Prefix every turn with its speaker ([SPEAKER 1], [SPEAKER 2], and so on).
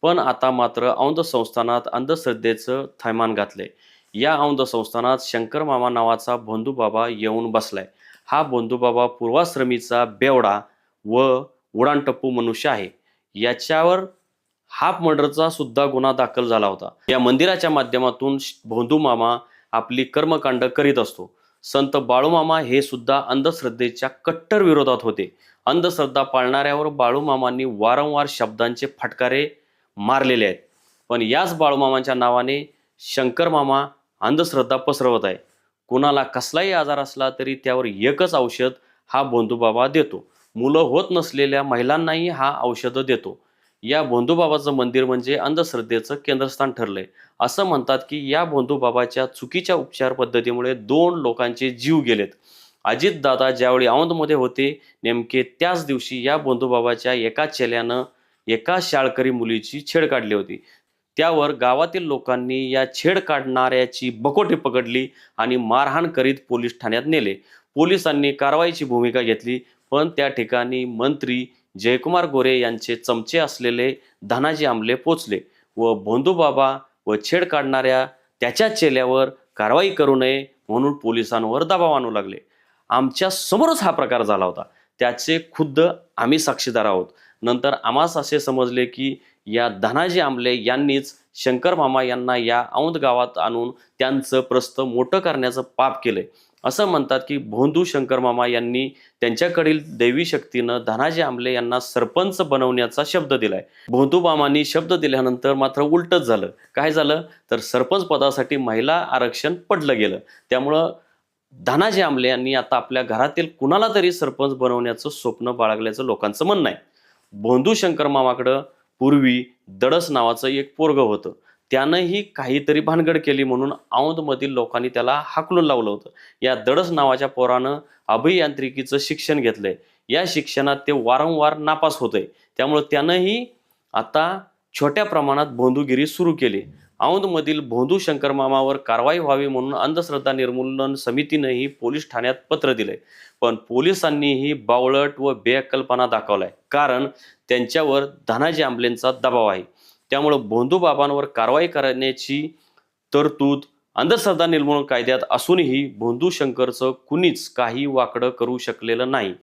[SPEAKER 1] पण आता मात्र औंध संस्थानात अंधश्रद्धेचं थैमान घातलंय. या औंध संस्थानात शंकर मामा नावाचा भोंदूबाबा येऊन बसलाय. हा भोंदूबाबा पूर्वाश्रमीचा बेवडा व उडाणटप्पू मनुष्य आहे. याच्यावर हाफ मर्डरचा सुद्धा गुन्हा दाखल झाला होता. या मंदिराच्या माध्यमातून भोंदू मामा आपली कर्मकांड करीत असतो. संत बाळूमामा हे सुद्धा अंधश्रद्धेच्या कट्टर विरोधात होते. अंधश्रद्धा पाळणाऱ्यावर बाळूमामांनी वारंवार शब्दांचे फटकारे मारलेले आहेत. पण याच बाळूमामांच्या नावाने शंकर मामा अंधश्रद्धा पसरवत आहे. कुणाला कसलाही आजार असला तरी त्यावर एकच औषध हा भोंदूबाबा देतो. मुलं होत नसलेल्या महिलांनाही हा औषध देतो. या भोंदूबाबाचं मंदिर म्हणजे अंधश्रद्धेचं केंद्रस्थान ठरलंय. असं म्हणतात की या भोंदूबाबाच्या चुकीच्या उपचार पद्धतीमुळे 2 लोकांचे जीव गेलेत. अजितदादा ज्यावेळी औंधमध्ये होते नेमके त्याच दिवशी या भोंदूबाबाच्या एका चेल्यानं एका शाळकरी मुलीची छेड काढली होती. त्यावर गावातील लोकांनी या छेड काढणाऱ्याची बकोटी पकडली आणि मारहाण करीत पोलीस ठाण्यात नेले. पोलिसांनी कारवाईची भूमिका घेतली, पण त्या ठिकाणी मंत्री जयकुमार गोरे यांचे चमचे असलेले धनाजी आमले पोचले व भोंदूबाबा व छेड काढणाऱ्या त्याच्या चेल्यावर कारवाई करू नये म्हणून पोलिसांवर दबाव आणू लागले. आमच्या समोरच हा प्रकार झाला होता. त्याचे खुद्द आम्ही साक्षीदार आहोत. नंतर आम्हास असे समजले की या धनाजी आमले यांनीच शंकर मामा यांना या औंध गावात आणून त्यांचं प्रस्थ मोठं करण्याचं पाप केलंय. असं म्हणतात की भोंदू शंकर मामा यांनी त्यांच्याकडील दैवी शक्तीनं धनाजी आमले यांना सरपंच बनवण्याचा शब्द दिलाय. भोंदू मामांनी शब्द दिल्यानंतर मात्र उलटच झालं. काय झालं तर सरपंच पदासाठी महिला आरक्षण पडलं गेलं. त्यामुळं धनाजी आमले यांनी आता आपल्या घरातील कुणाला तरी सरपंच बनवण्याचं स्वप्न बाळगल्याचं लोकांचं म्हणणं आहे. भोंदू शंकर मामाकडं पूर्वी दडस नावाचं एक पोरगं होतं. त्यानंही काहीतरी भानगड केली म्हणून औंधमधील लोकांनी त्याला हाकलून लावलं होतं. या दडस नावाच्या पोरानं अभियांत्रिकीचं शिक्षण घेतलंय. या शिक्षणात ते वारंवार नापास होतंय. त्यामुळे त्यानंही आता छोट्या प्रमाणात भोंदूगिरी सुरू केली. औंधमधील भोंदू शंकर मामावर कारवाई व्हावी म्हणून अंधश्रद्धा निर्मूलन समितीनंही पोलीस ठाण्यात पत्र दिलंय. पण पोलिसांनीही बावळट व बेअक्कलपणा दाखवलाय. कारण त्यांच्यावर धनाजी आंबलेंचा दबाव आहे. त्यामुळं भोंदूबाबांवर कारवाई करण्याची तरतूद अंधश्रद्धा निर्मूलन कायद्यात असूनही भोंदू शंकरचं कुणीच काही वाकडं करू शकलेलं नाही.